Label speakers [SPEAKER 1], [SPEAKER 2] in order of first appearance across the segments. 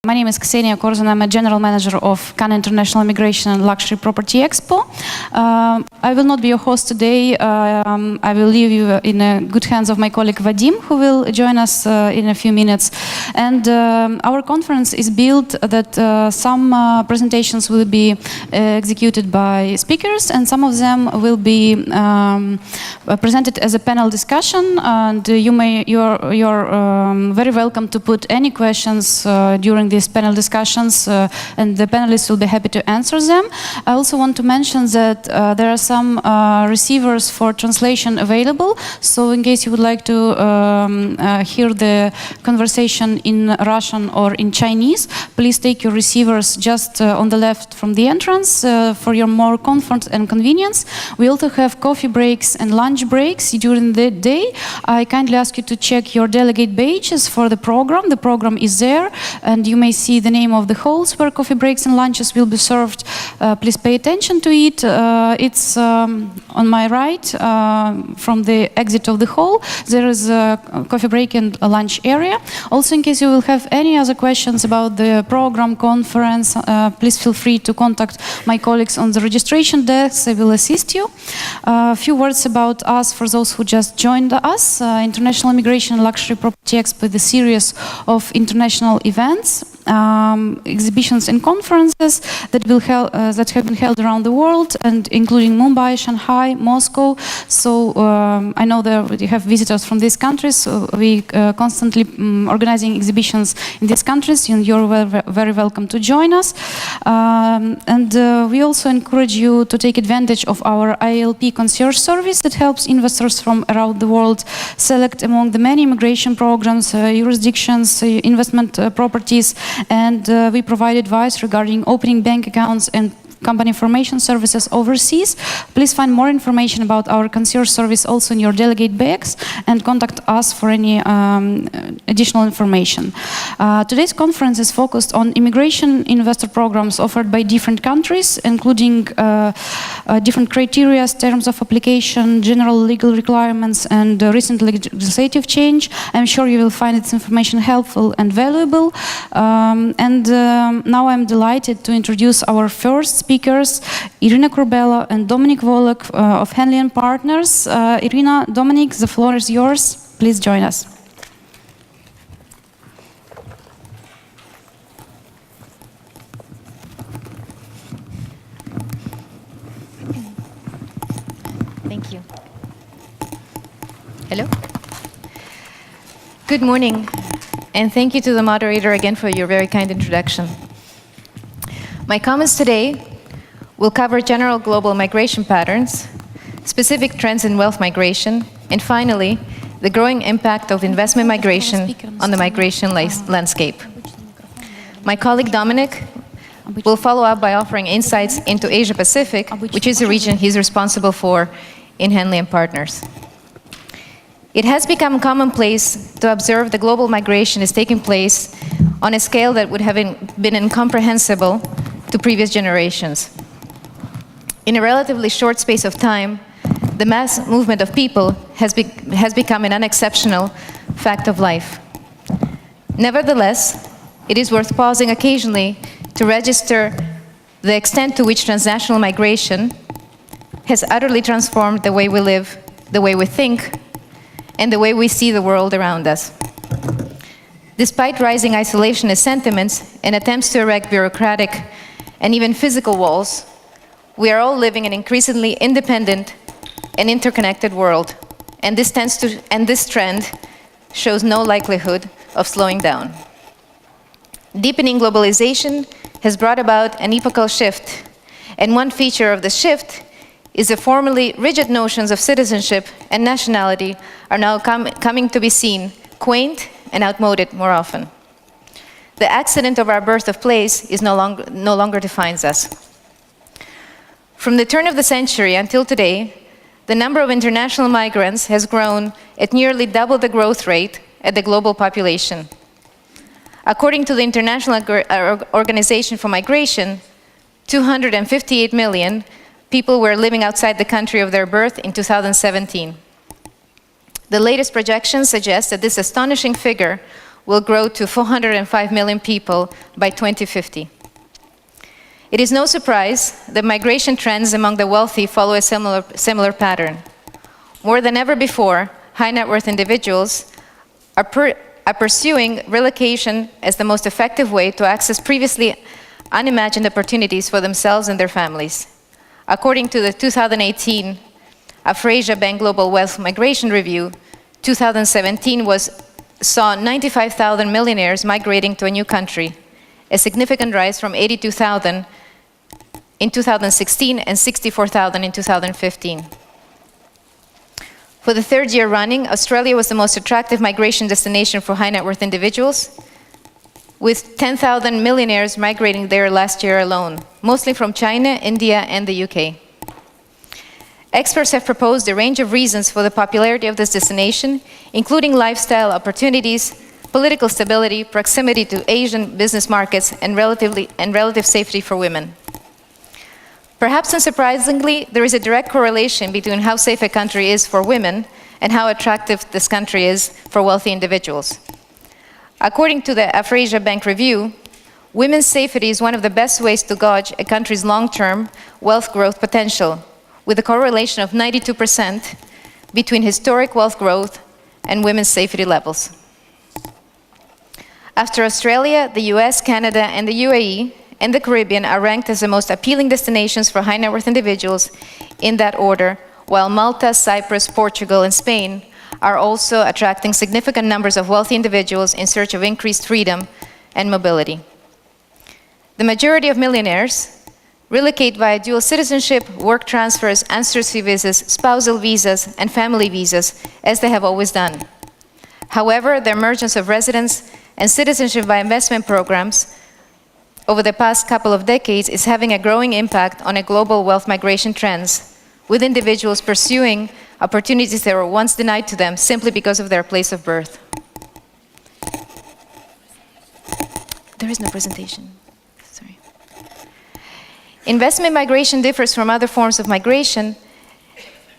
[SPEAKER 1] My name is Ksenia Korzun. I'm a general manager of Cannes International Immigration and Luxury Property Expo. I will not be your host today. I will leave you in good hands of my colleague Vadim, who will join us in a few minutes. And our conference is built that some presentations will be executed by speakers, and some of them will be presented as a panel discussion. And you're very welcome to put any questions during these panel discussions, and the panelists will be happy to answer them. I also want to mention that there are some receivers for translation available, so in case you would like to hear the conversation in Russian or in Chinese, please take your receivers just on the left from the entrance for your more comfort and convenience. We also have coffee breaks and lunch breaks during the day. I kindly ask you to check your delegate badges for the program. The program is there, and you may see the name of the halls where coffee breaks and lunches will be served. Please pay attention to it. It's on my right from the exit of the hall. There is a coffee break and a lunch area. Also, in case you will have any other questions about the program, conference, please feel free to contact my colleagues on the registration desk. They will assist you. A few words about us for those who just joined us. International Immigration and Luxury Property Expo, the series of international events, exhibitions and conferences that have been held around the world, and including Mumbai, Shanghai, Moscow. So I know that we have visitors from these countries. So we constantly organizing exhibitions in these countries, and you're very welcome to join us. And we also encourage you to take advantage of our IELP concierge service that helps investors from around the world select among the many immigration programs, jurisdictions, investment properties, and we provide advice regarding opening bank accounts and company information services overseas. Please find more information about our concierge service also in your delegate bags, and contact us for any additional information. Today's conference is focused on immigration investor programs offered by different countries, including different criteria, terms of application, general legal requirements, and recent legislative change. I'm sure you will find this information helpful and valuable. Now I'm delighted to introduce our first speakers, Irina Curbelo and Dominic Volec of Henley Partners. Irina, Dominic, the floor is yours. Please join us.
[SPEAKER 2] Thank you. Hello. Good morning, and thank you to the moderator again for your very kind introduction. My comments today will cover general global migration patterns, specific trends in wealth migration, and finally, the growing impact of investment migration on the migration landscape. My colleague Dominic will follow up by offering insights into Asia Pacific, which is the region he's responsible for in Henley Partners. It has become commonplace to observe the global migration is taking place on a scale that would have been incomprehensible to previous generations. In a relatively short space of time, the mass movement of people has become an unexceptional fact of life. Nevertheless, it is worth pausing occasionally to register the extent to which transnational migration has utterly transformed the way we live, the way we think, and the way we see the world around us. Despite rising isolationist sentiments and attempts to erect bureaucratic and even physical walls, we are all living in an increasingly independent and interconnected world, and this trend shows no likelihood of slowing down. Deepening globalization has brought about an epochal shift, and one feature of the shift is the formerly rigid notions of citizenship and nationality are now coming to be seen quaint and outmoded more often. The accident of our birth of place is no longer defines us. From the turn of the century until today, the number of international migrants has grown at nearly double the growth rate at the global population. According to the International Organization for Migration, 258 million people were living outside the country of their birth in 2017. The latest projections suggest that this astonishing figure will grow to 405 million people by 2050. It is no surprise that migration trends among the wealthy follow a similar pattern. More than ever before, high net worth individuals are pursuing relocation as the most effective way to access previously unimagined opportunities for themselves and their families. According to the 2018 Afrasia Bank Global Wealth Migration Review, 2017 saw 95,000 millionaires migrating to a new country, a significant rise from 82,000 in 2016 and 64,000 in 2015. For the third year running, Australia was the most attractive migration destination for high net worth individuals, with 10,000 millionaires migrating there last year alone, mostly from China, India, and the UK. Experts have proposed a range of reasons for the popularity of this destination, including lifestyle opportunities, political stability, proximity to Asian business markets, and relative safety for women. Perhaps unsurprisingly, there is a direct correlation between how safe a country is for women and how attractive this country is for wealthy individuals. According to the Afrasia Bank Review, women's safety is one of the best ways to gauge a country's long-term wealth growth potential, with a correlation of 92% between historic wealth growth and women's safety levels. After Australia, the US, Canada, and the UAE, and the Caribbean are ranked as the most appealing destinations for high net worth individuals in that order, while Malta, Cyprus, Portugal, and Spain are also attracting significant numbers of wealthy individuals in search of increased freedom and mobility. The majority of millionaires relocate via dual citizenship, work transfers, ancestry visas, spousal visas, and family visas, as they have always done. However, the emergence of residence and citizenship via investment programs over the past couple of decades is having a growing impact on a global wealth migration trends, with individuals pursuing opportunities that were once denied to them simply because of their place of birth. There is no presentation. Sorry. Investment migration differs from other forms of migration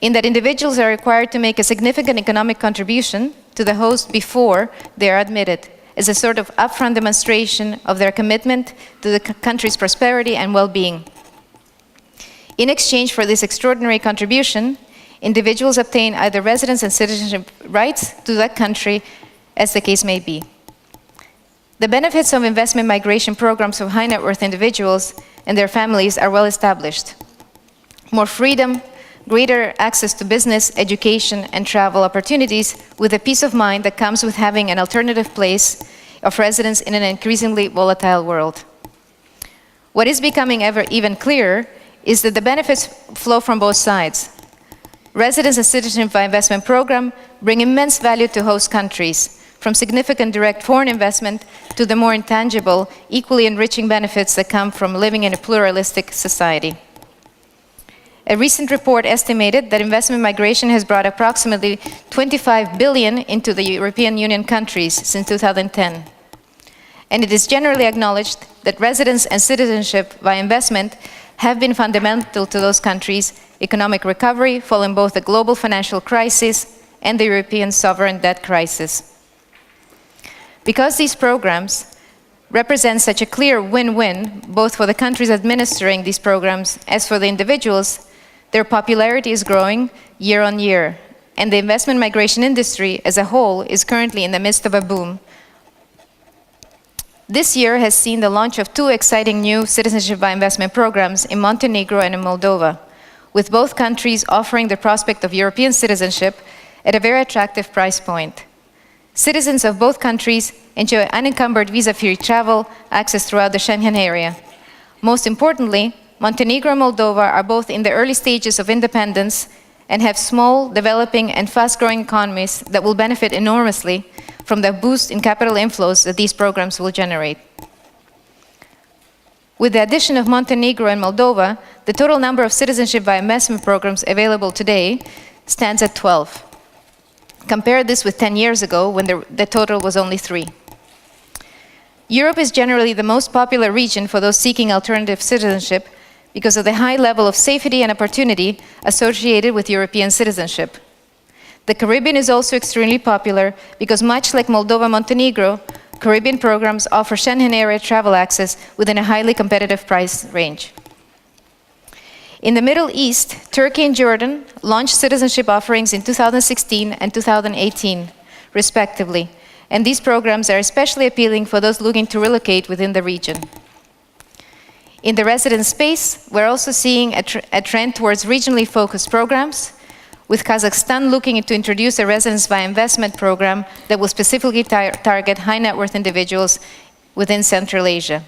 [SPEAKER 2] in that individuals are required to make a significant economic contribution to the host before they are admitted, as a sort of upfront demonstration of their commitment to the country's prosperity and well-being. In exchange for this extraordinary contribution, individuals obtain either residence and citizenship rights to that country, as the case may be. The benefits of investment migration programs for high net worth individuals and their families are well established. More freedom, greater access to business, education, and travel opportunities, with the peace of mind that comes with having an alternative place of residence in an increasingly volatile world. What is becoming even clearer is that the benefits flow from both sides. Residence and citizenship by investment program bring immense value to host countries, from significant direct foreign investment to the more intangible, equally enriching benefits that come from living in a pluralistic society. A recent report estimated that investment migration has brought approximately 25 billion into the European Union countries since 2010. And it is generally acknowledged that residence and citizenship by investment have been fundamental to those countries' economic recovery following both the global financial crisis and the European sovereign debt crisis. Because these programs represent such a clear win-win, both for the countries administering these programs as for the individuals, their popularity is growing year on year, and the investment migration industry as a whole is currently in the midst of a boom. This year has seen the launch of two exciting new citizenship by investment programs in Montenegro and in Moldova, with both countries offering the prospect of European citizenship at a very attractive price point. Citizens of both countries enjoy unencumbered visa-free travel access throughout the Schengen area. Most importantly, Montenegro and Moldova are both in the early stages of independence and have small, developing, and fast-growing economies that will benefit enormously from the boost in capital inflows that these programs will generate. With the addition of Montenegro and Moldova, the total number of citizenship by investment programs available today stands at 12. Compare this with 10 years ago, when the total was only 3. Europe is generally the most popular region for those seeking alternative citizenship because of the high level of safety and opportunity associated with European citizenship. The Caribbean is also extremely popular because much like Moldova, Montenegro, Caribbean programs offer Schengen area travel access within a highly competitive price range. In the Middle East, Turkey and Jordan launched citizenship offerings in 2016 and 2018, respectively, and these programs are especially appealing for those looking to relocate within the region. In the resident space, we're also seeing a trend towards regionally focused programs, with Kazakhstan looking to introduce a residence via investment program that will specifically target high net worth individuals within Central Asia.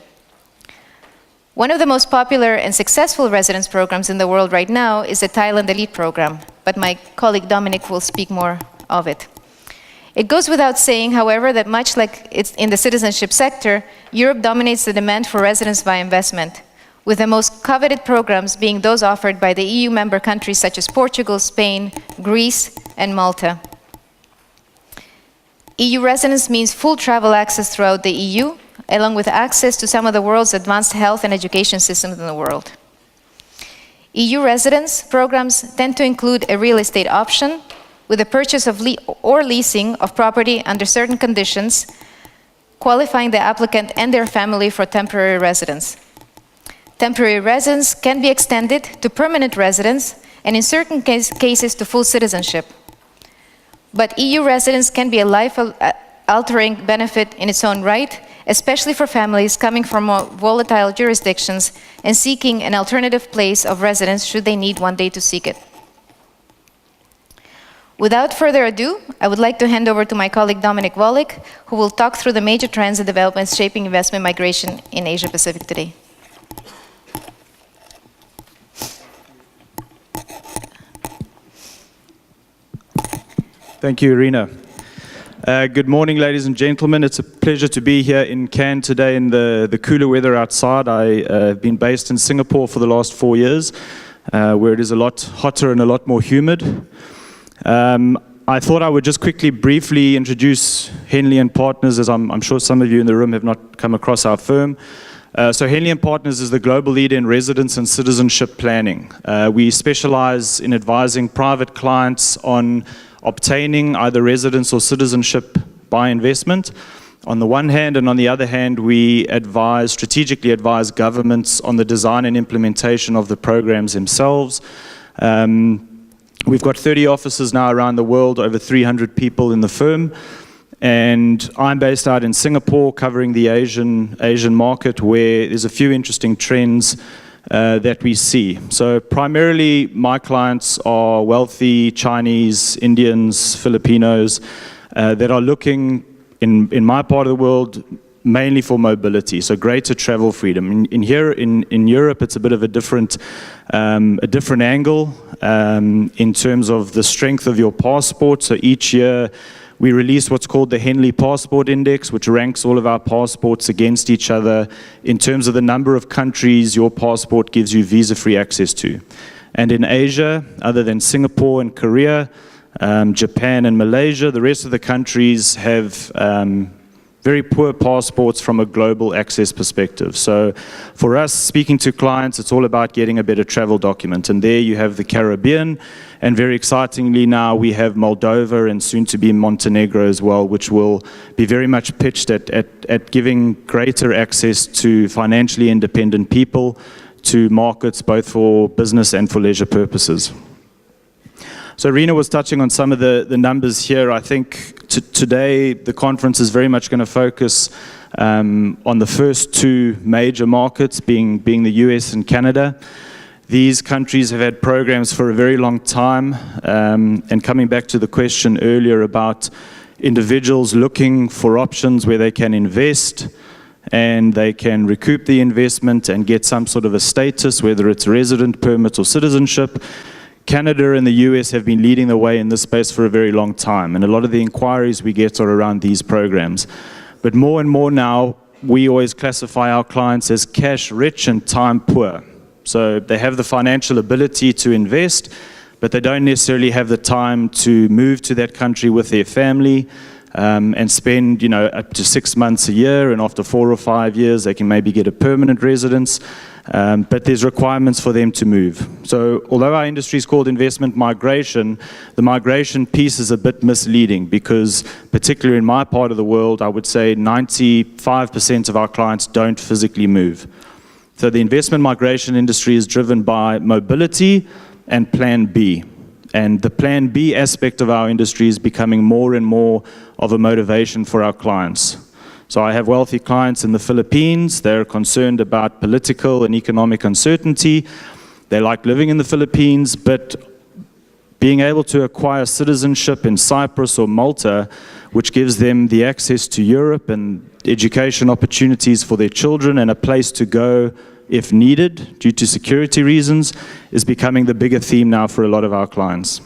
[SPEAKER 2] One of the most popular and successful residence programs in the world right now is the Thailand Elite program, but my colleague Dominic will speak more of it. It goes without saying, however, that much like it's in the citizenship sector, Europe dominates the demand for residence via investment, with the most coveted programs being those offered by the EU member countries such as Portugal, Spain, Greece, and Malta. EU residence means full travel access throughout the EU, along with access to some of the world's advanced health and education systems in the world. EU residence programs tend to include a real estate option, with the purchase of or leasing of property under certain conditions, qualifying the applicant and their family for temporary residence. Temporary residence can be extended to permanent residence and in certain cases to full citizenship. But EU residence can be a life-altering benefit in its own right, especially for families coming from more volatile jurisdictions and seeking an alternative place of residence should they need one day to seek it. Without further ado, I would like to hand over to my colleague Dominic Volec, who will talk through the major trends and developments shaping investment migration in Asia Pacific today.
[SPEAKER 3] Thank you, Irina. Good morning, ladies and gentlemen. It's a pleasure to be here in Cannes today in the cooler weather outside. I have been based in Singapore for the last 4 years, where it is a lot hotter and a lot more humid. I thought I would just quickly briefly introduce Henley Partners, as I'm sure some of you in the room have not come across our firm. So Henley Partners is the global leader in residence and citizenship planning. We specialize in advising private clients on obtaining either residence or citizenship by investment on the one hand, and on the other hand, we strategically advise governments on the design and implementation of the programs themselves. We've got 30 offices now around the world, over 300 people in the firm. And I'm based out in Singapore, covering the Asian market, where there's a few interesting trends that we see. So primarily, my clients are wealthy Chinese, Indians, Filipinos that are looking, in my part of the world, mainly for mobility, so greater travel freedom. In Europe, it's a bit of a different angle in terms of the strength of your passport. So each year, we release what's called the Henley Passport Index, which ranks all of our passports against each other in terms of the number of countries your passport gives you visa-free access to. And in Asia, other than Singapore and Korea, Japan and Malaysia, the rest of the countries have very poor passports from a global access perspective. So for us, speaking to clients, it's all about getting a better travel document. And there you have the Caribbean, and very excitingly now we have Moldova and soon to be Montenegro as well, which will be very much pitched at giving greater access to financially independent people to markets both for business and for leisure purposes. So Irina was touching on some of the numbers here. I think today the conference is very much going to focus on the first two major markets, being the US and Canada. These countries have had programs for a very long time, and coming back to the question earlier about individuals looking for options where they can invest and they can recoup the investment and get some sort of a status, whether it's resident permit or citizenship. Canada and the US have been leading the way in this space for a very long time, and a lot of the inquiries we get are around these programs. But more and more now, we always classify our clients as cash rich and time poor. So they have the financial ability to invest, but they don't necessarily have the time to move to that country with their family and spend, up to 6 months a year, and after 4 or 5 years, they can maybe get a permanent residence. but there's requirements for them to move. So although our industry is called investment migration, the migration piece is a bit misleading because particularly in my part of the world, I would say 95% of our clients don't physically move. So the investment migration industry is driven by mobility and Plan B. And the Plan B aspect of our industry is becoming more and more of a motivation for our clients. So I have wealthy clients in the Philippines. They're concerned about political and economic uncertainty. They like living in the Philippines, but being able to acquire citizenship in Cyprus or Malta, which gives them the access to Europe and education opportunities for their children and a place to go if needed due to security reasons, is becoming the bigger theme now for a lot of our clients.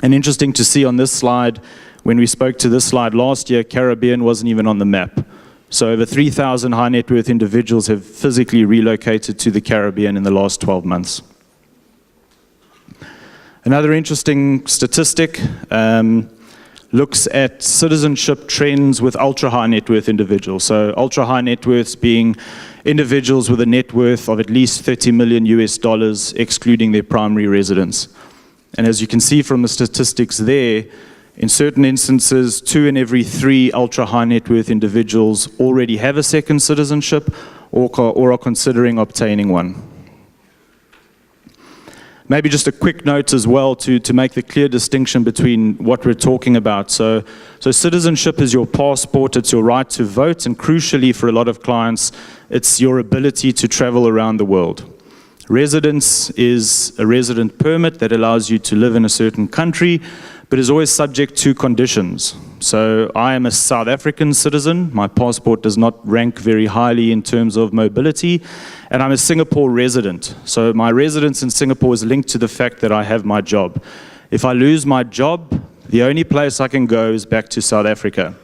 [SPEAKER 3] And interesting to see on this slide, when we spoke to this slide last year, Caribbean wasn't even on the map. So over 3,000 high net worth individuals have physically relocated to the Caribbean in the last 12 months. Another interesting statistic looks at citizenship trends with ultra-high net worth individuals. So ultra-high net worths being individuals with a net worth of at least $30 million US, excluding their primary residence. And as you can see from the statistics there, in certain instances, 2 in every 3 ultra-high net worth individuals already have a second citizenship or are considering obtaining one. Maybe just a quick note as well to make the clear distinction between what we're talking about. So citizenship is your passport, it's your right to vote, and crucially for a lot of clients, it's your ability to travel around the world. Residence is a resident permit that allows you to live in a certain country, but is always subject to conditions. So I am a South African citizen. My passport does not rank very highly in terms of mobility, and I'm a Singapore resident. So my residence in Singapore is linked to the fact that I have my job. If I lose my job, the only place I can go is back to South Africa.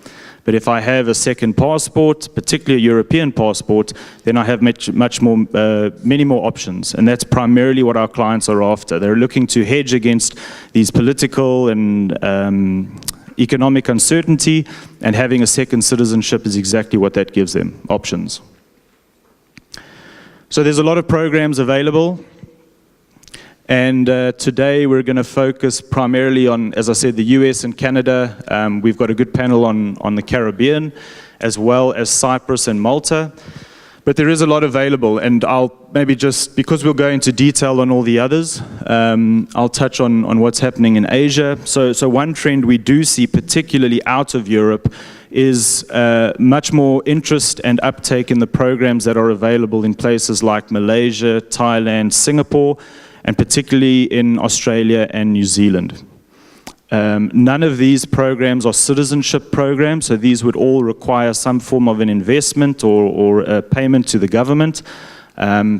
[SPEAKER 3] But if I have a second passport, particularly a European passport, then I have many more options. And that's primarily what our clients are after. They're looking to hedge against these political and economic uncertainty, and having a second citizenship is exactly what that gives them, options. So there's a lot of programs available. And today we're going to focus primarily on, as I said, the US and Canada. We've got a good panel on the Caribbean, as well as Cyprus and Malta. But there is a lot available, and I'll maybe just, because we'll go into detail on all the others, I'll touch on what's happening in Asia. So one trend we do see, particularly out of Europe, is much more interest and uptake in the programs that are available in places like Malaysia, Thailand, Singapore, and particularly in Australia and New Zealand. None of these programs are citizenship programs, so these would all require some form of an investment or a payment to the government.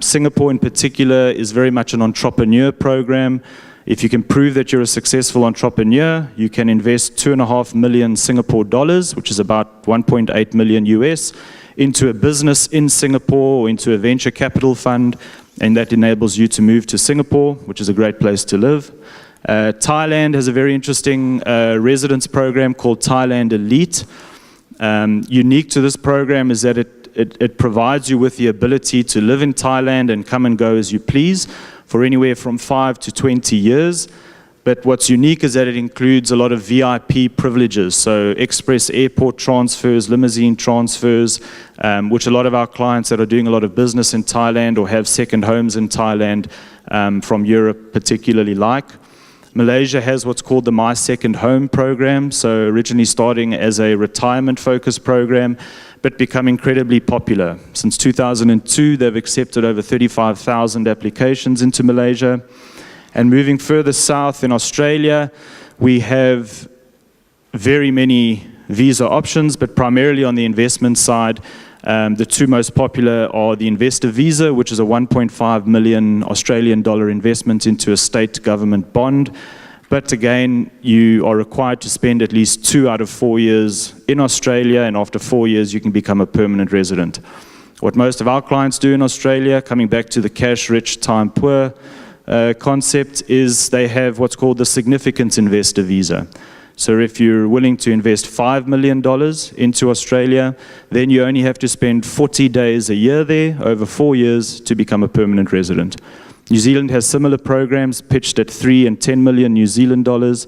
[SPEAKER 3] Singapore in particular is very much an entrepreneur program. If you can prove that you're a successful entrepreneur, you can invest 2.5 million Singapore dollars, which is about 1.8 million US, into a business in Singapore or into a venture capital fund, and that enables you to move to Singapore, which is a great place to live. Thailand has a very interesting residence program called Thailand Elite. Unique to this program is that it provides you with the ability to live in Thailand and come and go as you please for anywhere from 5 to 20 years. But what's unique is that it includes a lot of VIP privileges, so express airport transfers, limousine transfers, which a lot of our clients that are doing a lot of business in Thailand or have second homes in Thailand from Europe particularly like. Malaysia has what's called the My Second Home program, so originally starting as a retirement-focused program, but become incredibly popular. Since 2002, they've accepted over 35,000 applications into Malaysia. And moving further south in Australia, we have very many visa options, but primarily on the investment side, the two most popular are the investor visa, which is a 1.5 million Australian dollar investment into a state government bond. But again, you are required to spend at least 2 out of 4 years in Australia, and after 4 years, you can become a permanent resident. What most of our clients do in Australia, coming back to the cash-rich, time-poor concept, is they have what's called the significant investor visa. So if you're willing to invest $5 million into Australia, then you only have to spend 40 days a year there over 4 years to become a permanent resident. New Zealand has similar programs pitched at 3 and 10 million New Zealand dollars.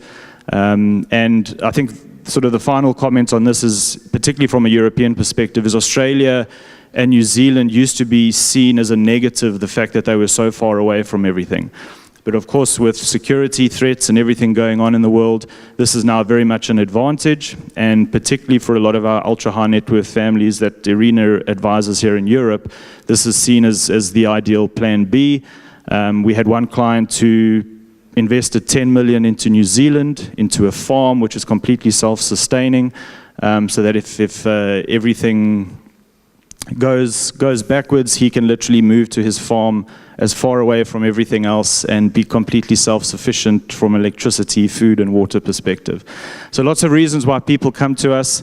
[SPEAKER 3] And I think sort of the final comment on this is, particularly from a European perspective, is Australia and New Zealand used to be seen as a negative, the fact that they were so far away from everything. But of course, with security threats and everything going on in the world, this is now very much an advantage, and particularly for a lot of our ultra-high net worth families that Irina advises here in Europe, this is seen as the ideal plan B. We had one client who invested 10 million into New Zealand, into a farm which is completely self-sustaining, so that if everything goes backwards, he can literally move to his farm as far away from everything else and be completely self-sufficient from electricity, food and water perspective. So lots of reasons why people come to us.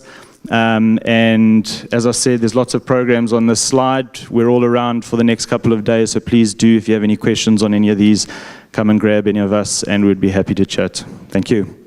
[SPEAKER 3] And as I said, there's lots of programs on this slide. We're all around for the next couple of days, so please do, if you have any questions on any of these, come and grab any of us and we'd be happy to chat. Thank you.